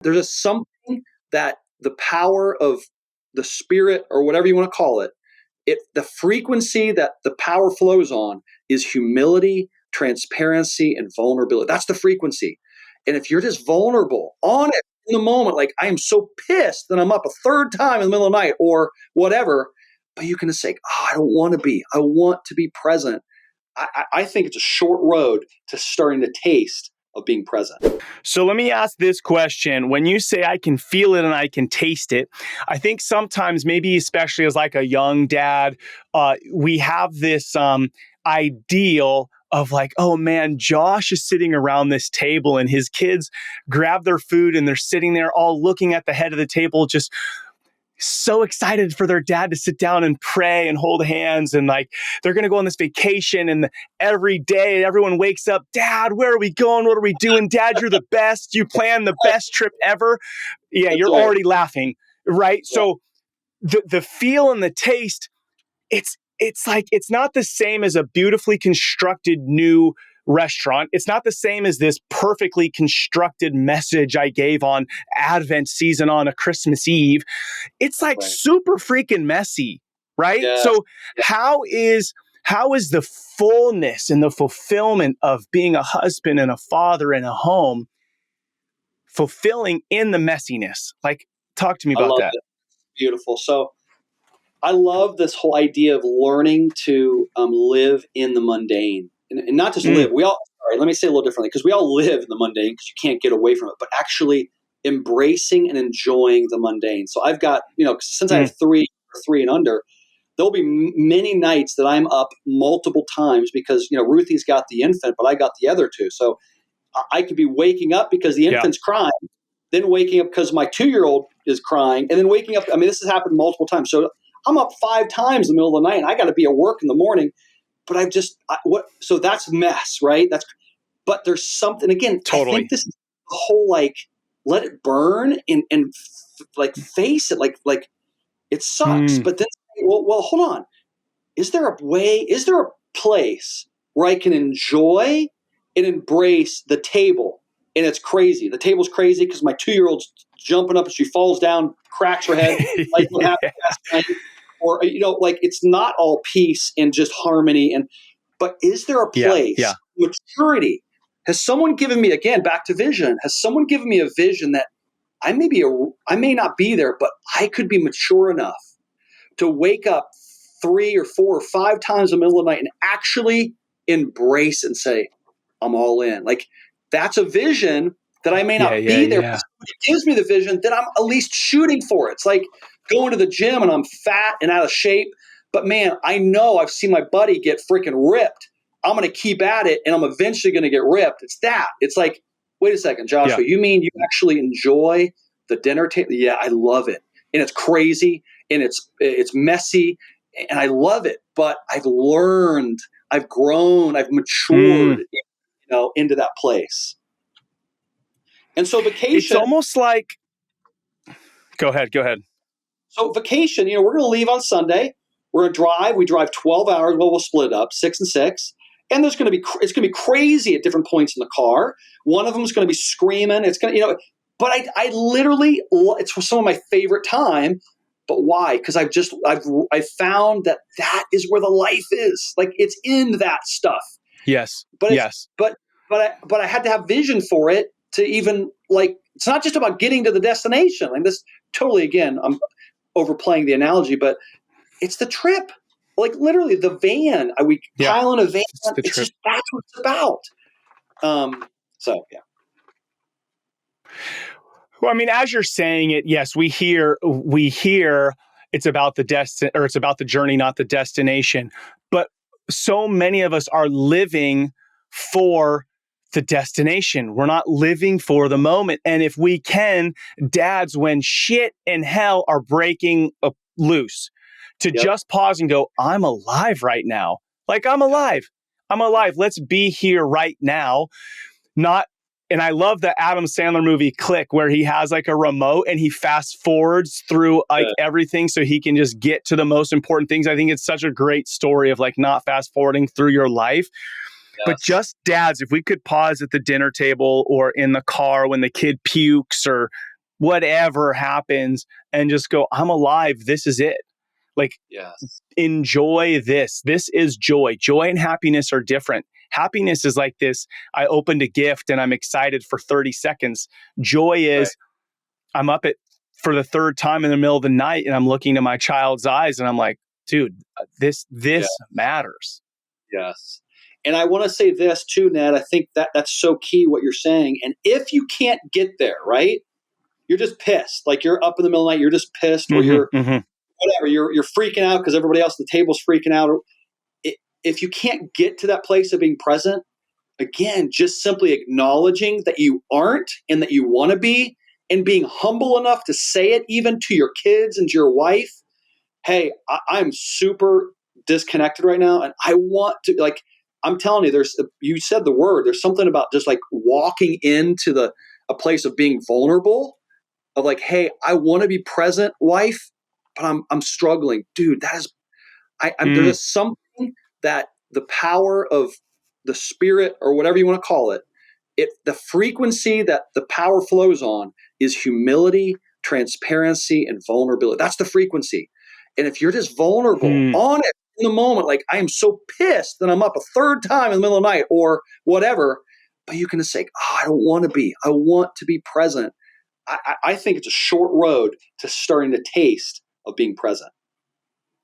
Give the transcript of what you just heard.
There's a something that the power of the spirit, or whatever you want to call it, the frequency that the power flows on is humility, transparency, and vulnerability. That's the frequency. And if you're just vulnerable on it in the moment, like I am so pissed that I'm up a third time in the middle of the night or whatever, but you can just say, I don't want to be. I want to be present. I think it's a short road to starting to taste of being present. So let me ask this question. When you say I can feel it and I can taste it, I think sometimes, maybe especially as like a young dad, we have this ideal of like, oh man, Josh is sitting around this table and his kids grab their food and they're sitting there all looking at the head of the table, just so excited for their dad to sit down and pray and hold hands, and like they're going to go on this vacation, and every day everyone wakes up, Dad, where are we going? What are we doing? Dad, you're the best. You planned the best trip ever. Yeah, you're already laughing, right? Yeah. So the feel and the taste, it's like, it's not the same as a beautifully constructed new restaurant. It's not the same as this perfectly constructed message I gave on Advent season on a Christmas Eve. It's like super freaking messy, right? Yeah. So how is the fullness and the fulfillment of being a husband and a father in a home fulfilling in the messiness? Like, talk to me about that. It. Beautiful. So I love this whole idea of learning to live in the mundane, and not just live. Let me say a little differently, because we all live in the mundane because you can't get away from it, but actually embracing and enjoying the mundane. So I've got, since I have three and under, there'll be many nights that I'm up multiple times because, Ruthie's got the infant, but I got the other two. So I could be waking up because the infant's crying, then waking up because my 2-year-old is crying, and then waking up. I mean, this has happened multiple times. So I'm up 5 times in the middle of the night, and I got to be at work in the morning. But so that's mess, right? But there's something, again, totally. I think this is the whole, like, let it burn and like face it, like it sucks. But then, well, hold on. Is there a place where I can enjoy and embrace the table? And it's crazy. The table's crazy because my 2-year-old's jumping up and she falls down, cracks her head, like what happened last night. Or, like, it's not all peace and just harmony. But is there a place, maturity? Has someone given me, again, back to vision, has someone given me a vision that I may not be there, but I could be mature enough to wake up 3 or 4 or 5 times in the middle of the night and actually embrace and say, I'm all in. Like, that's a vision that I may not be there. But it gives me the vision that I'm at least shooting for. It's like going to the gym and I'm fat and out of shape. But man, I know I've seen my buddy get freaking ripped. I'm going to keep at it and I'm eventually going to get ripped. It's that. It's like, wait a second, Joshua, you mean you actually enjoy the dinner table? Yeah, I love it. And it's crazy and it's messy and I love it. But I've learned, I've grown, I've matured, into that place. And so vacation. It's almost like, go ahead. So vacation, we're going to leave on Sunday. We're going to drive. We drive 12 hours. Well, we'll split it up, 6 and 6. And it's going to be crazy at different points in the car. One of them is going to be screaming. It's going to, but I literally, it's some of my favorite time. But why? Because I've found that is where the life is. Like, it's in that stuff. Yes. But I had to have vision for it to even, like, it's not just about getting to the destination. Like, this totally, again, I'm overplaying the analogy, but it's the trip. Like, literally the van. We pile in a van. It's just, that's what it's about. Well, I mean, as you're saying it, yes, we hear it's about it's about the journey, not the destination. But so many of us are living for the destination. We're not living for the moment. And if we can, dads, when shit and hell are breaking loose, to just pause and go, I'm alive right now. Like, I'm alive. Let's be here right now. And I love the Adam Sandler movie Click, where he has like a remote and he fast forwards through like everything so he can just get to the most important things. I think it's such a great story of like not fast forwarding through your life. Yes. But just dads, if we could pause at the dinner table or in the car when the kid pukes or whatever happens and just go, I'm alive. This is it. Like, Yes. enjoy this. This is joy. Joy and happiness are different. Happiness is like this. I opened a gift and I'm excited for 30 seconds. Joy Right. is I'm up at for the third time in the middle of the night and I'm looking to my child's eyes and I'm like, dude, this Yeah. matters. Yes. And I want to say this too, Ned. I think that that's so key what you're saying. And if you can't get there, right? You're just pissed. Like you're up in the middle of the night, you're just pissed, or you're whatever. You're freaking out because everybody else at the table's freaking out. If you can't get to that place of being present, again, just simply acknowledging that you aren't and that you want to be, and being humble enough to say it even to your kids and to your wife. Hey, I'm super disconnected right now, and I want to, like, I'm telling you, you said the word, there's something about just like walking into a place of being vulnerable, of like, hey, I want to be present, wife, but I'm struggling. Dude, that is, there's a something that the power of the spirit, or whatever you want to call it, the frequency that the power flows on is humility, transparency, and vulnerability. That's the frequency. And if you're just vulnerable on it in the moment, like, I am so pissed that I'm up a third time in the middle of the night or whatever, but you can just say, oh, I don't want to be. I want to be present. I think it's a short road to starting to taste of being present.